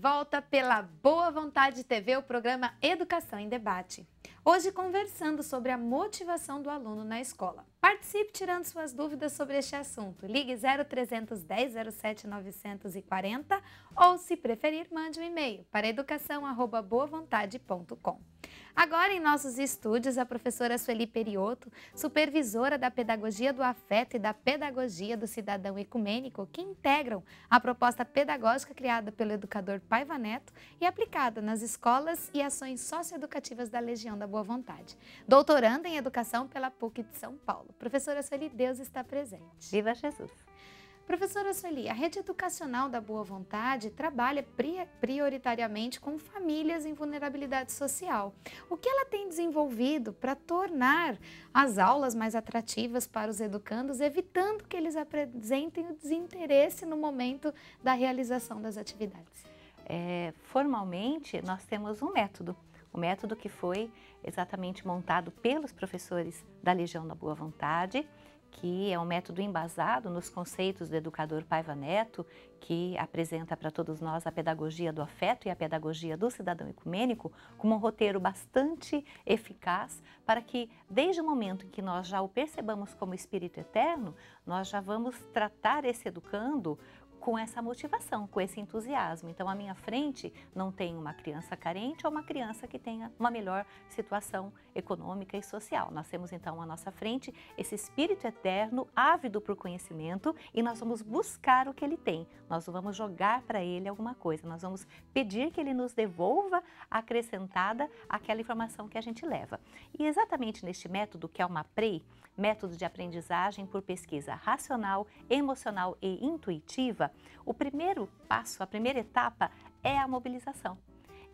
volta pela Boa Vontade TV, o programa Educação em Debate. Hoje conversando sobre a motivação do aluno na escola. Participe tirando suas dúvidas sobre este assunto. Ligue 0310 07 940 ou, se preferir, mande um e-mail para educação@boavontade.com. Agora em nossos estúdios, a professora Sueli Perioto, supervisora da Pedagogia do Afeto e da Pedagogia do Cidadão Ecumênico, que integram a proposta pedagógica criada pelo educador Paiva Neto e aplicada nas escolas e ações socioeducativas da Legião da Boa Vontade. Doutoranda em Educação pela PUC de São Paulo. Professora Sueli, Deus está presente. Viva Jesus! Professora Sueli, a rede educacional da Boa Vontade trabalha prioritariamente com famílias em vulnerabilidade social. O que ela tem desenvolvido para tornar as aulas mais atrativas para os educandos, evitando que eles apresentem o desinteresse no momento da realização das atividades? Formalmente, nós temos um método que foi exatamente montado pelos professores da Legião da Boa Vontade, que é um método embasado nos conceitos do educador Paiva Neto, que apresenta para todos nós a pedagogia do afeto e a pedagogia do cidadão ecumênico, como um roteiro bastante eficaz para que, desde o momento em que nós já o percebamos como espírito eterno, nós já vamos tratar esse educando com essa motivação, com esse entusiasmo. Então, à minha frente não tem uma criança carente ou uma criança que tenha uma melhor situação econômica e social. Nós temos, então, à nossa frente esse espírito eterno, ávido por conhecimento, e nós vamos buscar o que ele tem. Nós vamos jogar para ele alguma coisa, nós vamos pedir que ele nos devolva acrescentada aquela informação que a gente leva. E exatamente neste método, que é o MAPREI, método de aprendizagem por pesquisa racional, emocional e intuitiva, o primeiro passo, a primeira etapa é a mobilização.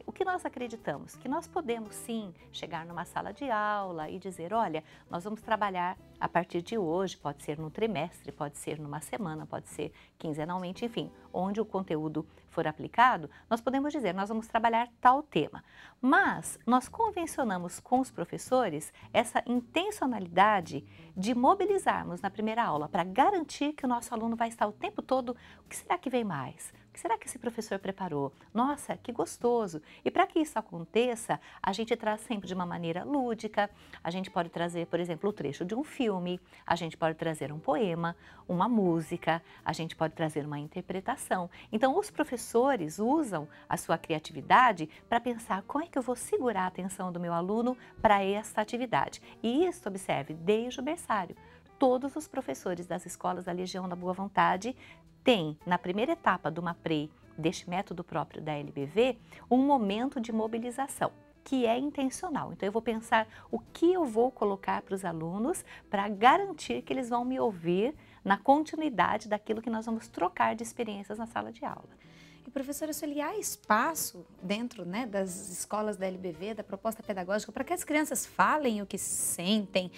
O que nós acreditamos? Que nós podemos sim chegar numa sala de aula e dizer, olha, nós vamos trabalhar a partir de hoje, pode ser no trimestre, pode ser numa semana, pode ser quinzenalmente, enfim, onde o conteúdo for aplicado, nós podemos dizer, nós vamos trabalhar tal tema. Mas nós convencionamos com os professores essa intencionalidade de mobilizarmos na primeira aula para garantir que o nosso aluno vai estar o tempo todo, o que será que vem mais? O que será que esse professor preparou? Nossa, que gostoso! E para que isso aconteça, a gente traz sempre de uma maneira lúdica, a gente pode trazer, por exemplo, o trecho de um filme, a gente pode trazer um poema, uma música, a gente pode trazer uma interpretação. Então, os professores usam a sua criatividade para pensar como é que eu vou segurar a atenção do meu aluno para esta atividade. E isso, observe, desde o berçário. Todos os professores das escolas da Legião da Boa Vontade têm, na primeira etapa do MAPREI, deste método próprio da LBV, um momento de mobilização, que é intencional. Então, eu vou pensar o que eu vou colocar para os alunos para garantir que eles vão me ouvir na continuidade daquilo que nós vamos trocar de experiências na sala de aula. E, professora Sueli, há espaço dentro, das escolas da LBV, da proposta pedagógica, para que as crianças falem o que sentem,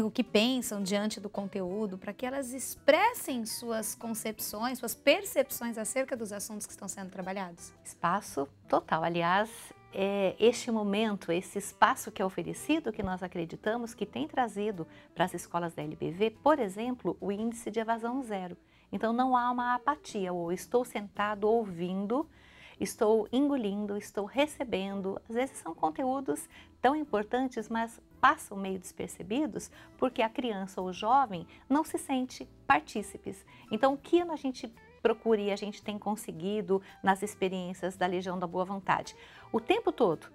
o que pensam diante do conteúdo, para que elas expressem suas concepções, suas percepções acerca dos assuntos que estão sendo trabalhados? Espaço total. Aliás, este momento, esse espaço que é oferecido, que nós acreditamos que tem trazido para as escolas da LBV, por exemplo, o índice de evasão zero. Então, não há uma apatia, ou estou sentado ouvindo, estou engolindo, estou recebendo. Às vezes são conteúdos tão importantes, mas passam meio despercebidos, porque a criança ou o jovem não se sente partícipes. Então, o que a gente procura e a gente tem conseguido nas experiências da Legião da Boa Vontade? O tempo todo,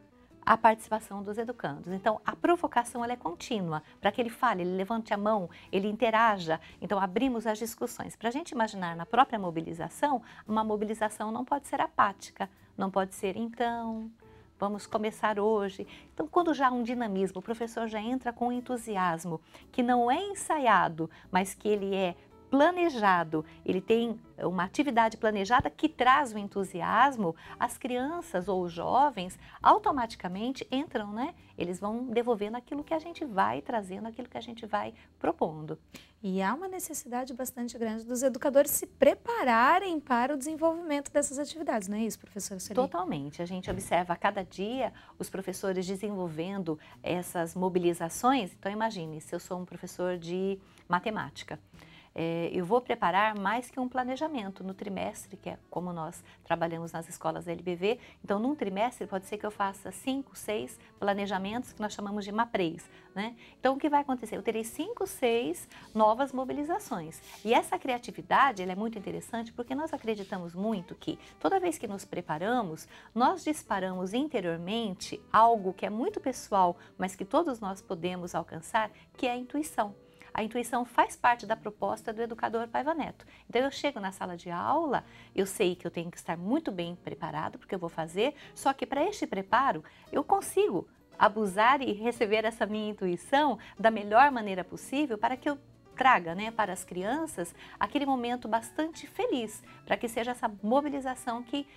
a participação dos educandos. Então, a provocação ela é contínua, para que ele fale, ele levante a mão, ele interaja. Então, abrimos as discussões. Para a gente imaginar na própria mobilização, uma mobilização não pode ser apática, não pode ser então, vamos começar hoje. Então, quando já há um dinamismo, o professor já entra com entusiasmo, que não é ensaiado, mas que ele é planejado, ele tem uma atividade planejada que traz o entusiasmo, as crianças ou os jovens automaticamente entram, Eles vão devolvendo aquilo que a gente vai trazendo, aquilo que a gente vai propondo. E há uma necessidade bastante grande dos educadores se prepararem para o desenvolvimento dessas atividades, não é isso, professora Sueli? Totalmente. A gente observa a cada dia os professores desenvolvendo essas mobilizações. Então, imagine, se eu sou um professor de matemática, eu vou preparar mais que um planejamento no trimestre, que é como nós trabalhamos nas escolas da LBV. Então, num trimestre, pode ser que eu faça 5, 6 planejamentos que nós chamamos de MAPREIs, né? Então, o que vai acontecer? Eu terei 5, 6 novas mobilizações. E essa criatividade, ela é muito interessante porque nós acreditamos muito que toda vez que nos preparamos, nós disparamos interiormente algo que é muito pessoal, mas que todos nós podemos alcançar, que é a intuição. A intuição faz parte da proposta do educador Paiva Neto. Então, eu chego na sala de aula, eu sei que eu tenho que estar muito bem preparado, porque eu vou fazer, só que para este preparo, eu consigo abusar e receber essa minha intuição da melhor maneira possível para que eu traga, né, para as crianças aquele momento bastante feliz, para que seja essa mobilização que,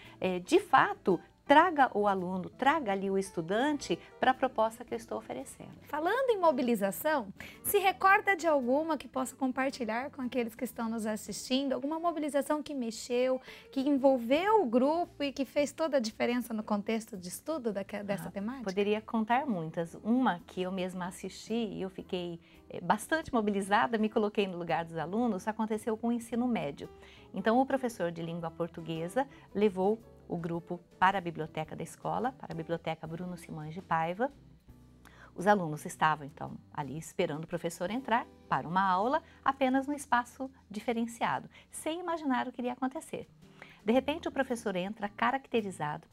de fato, traga o aluno, traga ali o estudante para a proposta que eu estou oferecendo. Falando em mobilização, se recorda de alguma que possa compartilhar com aqueles que estão nos assistindo? Alguma mobilização que mexeu, que envolveu o grupo e que fez toda a diferença no contexto de estudo dessa temática? Poderia contar muitas. Uma que eu mesma assisti e eu fiquei bastante mobilizada, me coloquei no lugar dos alunos, aconteceu com o ensino médio. Então, o professor de língua portuguesa levou o grupo para a biblioteca da escola, para a biblioteca Bruno Simões de Paiva. Os alunos estavam, então, ali esperando o professor entrar para uma aula, apenas num espaço diferenciado, sem imaginar o que iria acontecer. De repente, o professor entra caracterizado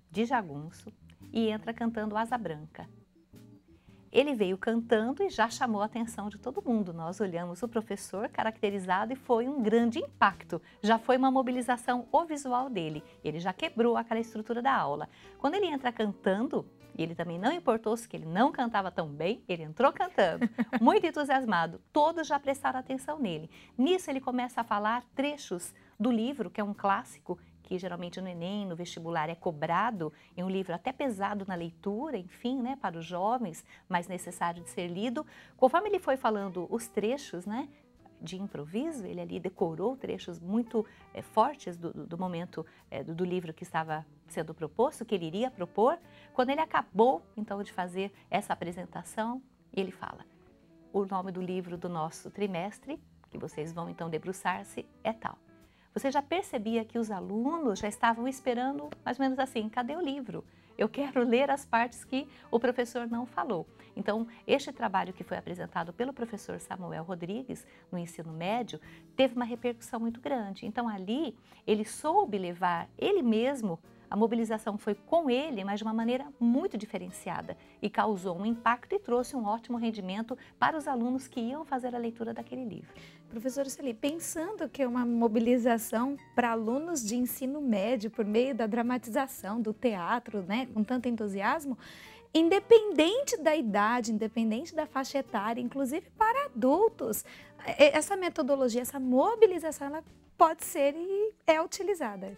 de jagunço e entra cantando Asa Branca. Ele veio cantando e já chamou a atenção de todo mundo. Nós olhamos o professor caracterizado e foi um grande impacto. Já foi uma mobilização o visual dele. Ele já quebrou aquela estrutura da aula. Quando ele entra cantando, e ele também não importou-se que ele não cantava tão bem, ele entrou cantando, muito entusiasmado. Todos já prestaram atenção nele. Nisso ele começa a falar trechos do livro, que é um clássico, que geralmente no Enem, no vestibular, é cobrado, é um livro até pesado na leitura, enfim, né, para os jovens, mas necessário de ser lido. Conforme ele foi falando os trechos, né, de improviso, ele ali decorou trechos muito fortes do momento do livro que estava sendo proposto, que ele iria propor. Quando ele acabou, então, de fazer essa apresentação, ele fala: o nome do livro do nosso trimestre, que vocês vão, então, debruçar-se, é tal. Você já percebia que os alunos já estavam esperando, mais ou menos assim, cadê o livro? Eu quero ler as partes que o professor não falou. Então, este trabalho que foi apresentado pelo professor Samuel Rodrigues no ensino médio teve uma repercussão muito grande. Então, ali, ele soube levar ele mesmo, a mobilização foi com ele, mas de uma maneira muito diferenciada e causou um impacto e trouxe um ótimo rendimento para os alunos que iam fazer a leitura daquele livro. Professora Sueli, pensando que é uma mobilização para alunos de ensino médio por meio da dramatização, do teatro, né, com tanto entusiasmo, independente da idade, independente da faixa etária, inclusive para adultos, essa metodologia, essa mobilização, ela pode ser e é utilizada.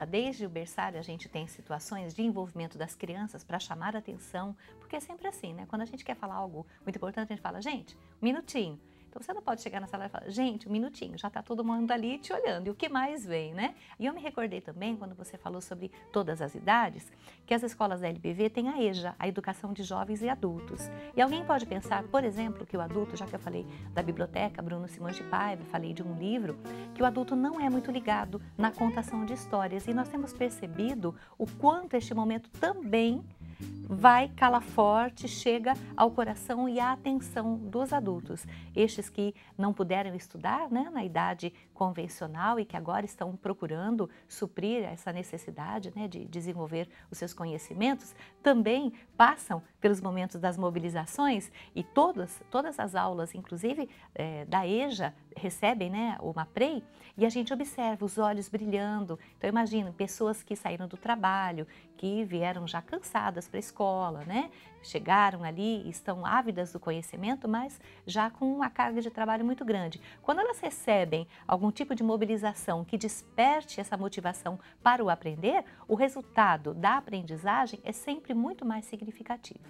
Desde o berçário a gente tem situações de envolvimento das crianças para chamar a atenção, porque é sempre assim, né? Quando a gente quer falar algo muito importante, a gente fala: gente, um minutinho. Então, você não pode chegar na sala e falar: gente, um minutinho, já está todo mundo ali te olhando, e o que mais vem, né? E eu me recordei também, quando você falou sobre todas as idades, que as escolas da LBV têm a EJA, a Educação de Jovens e Adultos. E alguém pode pensar, por exemplo, que o adulto, já que eu falei da biblioteca Bruno Simões de Paiva, falei de um livro, que o adulto não é muito ligado na contação de histórias. E nós temos percebido o quanto este momento também vai, cala forte, chega ao coração e à atenção dos adultos. Estes que não puderam estudar, né, na idade convencional e que agora estão procurando suprir essa necessidade, né, de desenvolver os seus conhecimentos, também passam pelos momentos das mobilizações e todas as aulas, inclusive da EJA, recebem, né, o MAPREI, e a gente observa os olhos brilhando. Então, imagina, pessoas que saíram do trabalho, que vieram já cansadas para a escola, né? Chegaram ali, estão ávidas do conhecimento, mas já com uma carga de trabalho muito grande. Quando elas recebem algum tipo de mobilização que desperte essa motivação para o aprender, o resultado da aprendizagem é sempre muito mais significativo.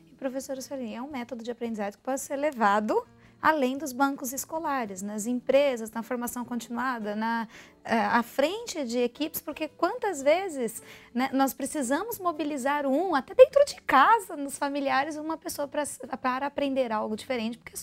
E, professora Sueli, é um método de aprendizagem que pode ser levado além dos bancos escolares, nas empresas, na formação continuada, à frente de equipes, porque quantas vezes, né, nós precisamos mobilizar até dentro de casa, nos familiares, uma pessoa para aprender algo diferente, porque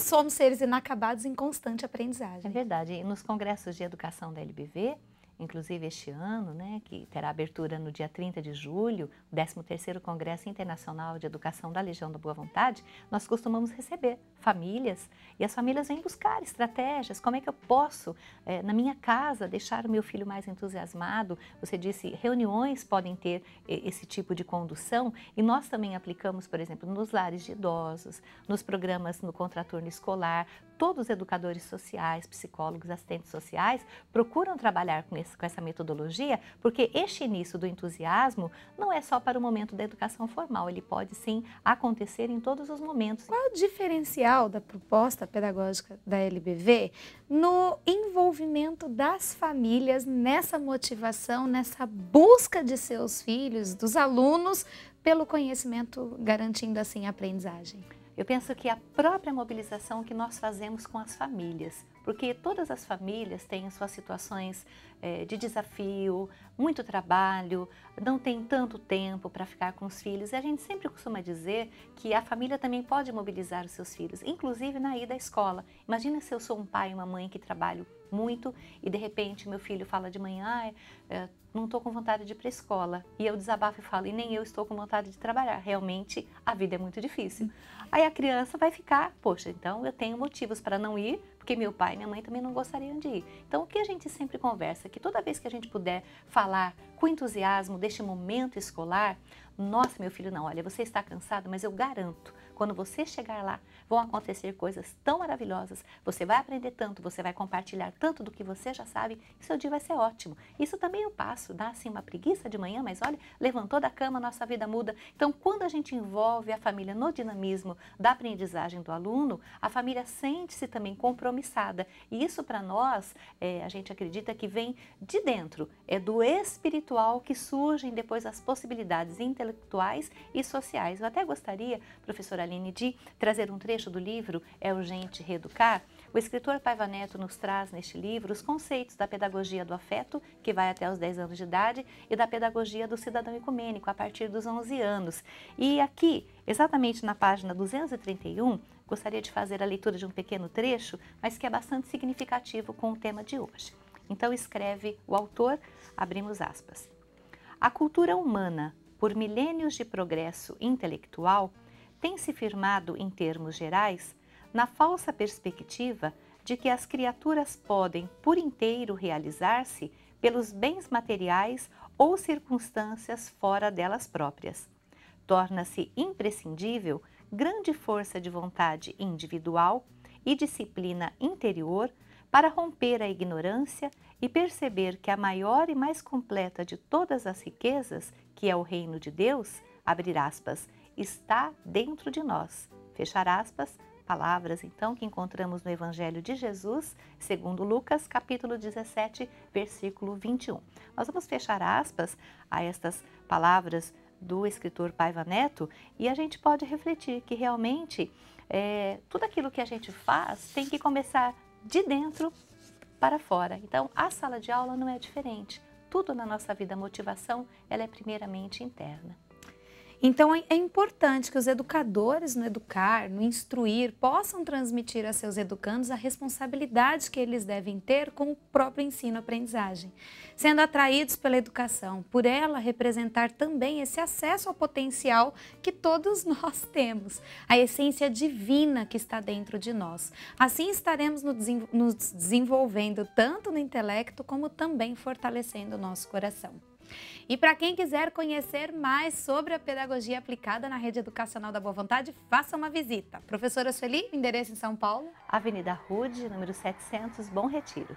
somos seres inacabados em constante aprendizagem. É verdade. E nos congressos de educação da LBV, inclusive este ano, né, que terá abertura no dia 30 de julho, o 13º Congresso Internacional de Educação da Legião da Boa Vontade, nós costumamos receber famílias, e as famílias vêm buscar estratégias, como é que eu posso, na minha casa, deixar o meu filho mais entusiasmado. Você disse, reuniões podem ter esse tipo de condução, e nós também aplicamos, por exemplo, nos lares de idosos, nos programas no contraturno escolar. Todos os educadores sociais, psicólogos, assistentes sociais procuram trabalhar com essa metodologia, porque este início do entusiasmo não é só para o momento da educação formal, ele pode sim acontecer em todos os momentos. Qual é o diferencial da proposta pedagógica da LBV no envolvimento das famílias nessa motivação, nessa busca de seus filhos, dos alunos, pelo conhecimento, garantindo assim a aprendizagem? Eu penso que a própria mobilização que nós fazemos com as famílias, porque todas as famílias têm suas situações de desafio, muito trabalho, não tem tanto tempo para ficar com os filhos, e a gente sempre costuma dizer que a família também pode mobilizar os seus filhos, inclusive na ida à escola. Imagina se eu sou um pai e uma mãe que trabalham muito e de repente meu filho fala de manhã, não estou com vontade de ir para a escola, e eu desabafo e falo, e nem eu estou com vontade de trabalhar, realmente a vida é muito difícil. Aí a criança vai ficar, poxa, então eu tenho motivos para não ir, porque meu pai e minha mãe também não gostariam de ir. Então o que a gente sempre conversa, que toda vez que a gente puder falar com entusiasmo deste momento escolar, nossa, meu filho, não, olha, você está cansado, mas eu garanto, quando você chegar lá, vão acontecer coisas tão maravilhosas, você vai aprender tanto, você vai compartilhar tanto do que você já sabe, e seu dia vai ser ótimo. Isso também eu passo, dá assim uma preguiça de manhã, mas olha, levantou da cama, nossa vida muda. Então, quando a gente envolve a família no dinamismo da aprendizagem do aluno, a família sente-se também compromissada. E isso para nós, a gente acredita que vem de dentro, é do espiritual que surgem depois as possibilidades intelectuais e sociais. Eu até gostaria, professora Aline, de trazer um trecho do livro É Urgente Reeducar. O escritor Paiva Neto nos traz neste livro os conceitos da pedagogia do afeto, que vai até os 10 anos de idade, e da pedagogia do cidadão ecumênico, a partir dos 11 anos. E aqui, exatamente na página 231, gostaria de fazer a leitura de um pequeno trecho, mas que é bastante significativo com o tema de hoje. Então escreve o autor, abrimos aspas. A cultura humana, por milênios de progresso intelectual, tem se firmado, em termos gerais, na falsa perspectiva de que as criaturas podem, por inteiro, realizar-se pelos bens materiais ou circunstâncias fora delas próprias. Torna-se imprescindível grande força de vontade individual e disciplina interior para romper a ignorância e perceber que a maior e mais completa de todas as riquezas, que é o reino de Deus, abrir aspas, está dentro de nós, fechar aspas, palavras então que encontramos no Evangelho de Jesus, segundo Lucas, capítulo 17, versículo 21. Nós vamos fechar aspas a estas palavras do escritor Paiva Neto e a gente pode refletir que realmente tudo aquilo que a gente faz tem que começar de dentro para fora. Então a sala de aula não é diferente. Tudo na nossa vida, a motivação, ela é primeiramente interna. Então, é importante que os educadores, no educar, no instruir, possam transmitir a seus educandos a responsabilidade que eles devem ter com o próprio ensino-aprendizagem, sendo atraídos pela educação, por ela representar também esse acesso ao potencial que todos nós temos, a essência divina que está dentro de nós. Assim estaremos nos desenvolvendo tanto no intelecto como também fortalecendo o nosso coração. E para quem quiser conhecer mais sobre a pedagogia aplicada na rede educacional da Boa Vontade, faça uma visita. Professora Sueli, endereço em São Paulo? Avenida Rude, número 700, Bom Retiro.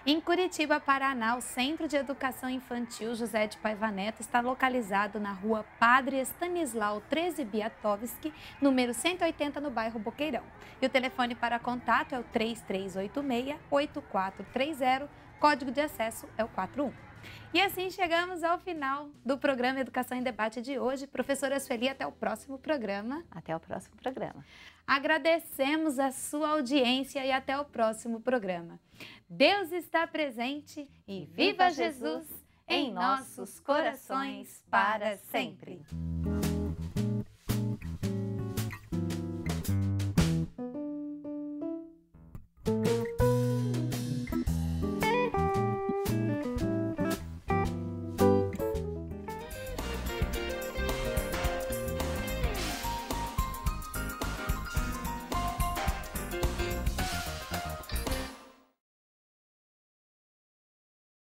Em Curitiba, Paraná, o Centro de Educação Infantil José de Paiva Neto está localizado na rua Padre Stanislau 13 Biatovski, número 180, no bairro Boqueirão. E o telefone para contato é o 3386-8430, código de acesso é o 41. E assim chegamos ao final do programa Educação em Debate de hoje. Professora Sueli, até o próximo programa. Até o próximo programa. Agradecemos a sua audiência e até o próximo programa. Deus está presente e viva Jesus em nossos corações para sempre!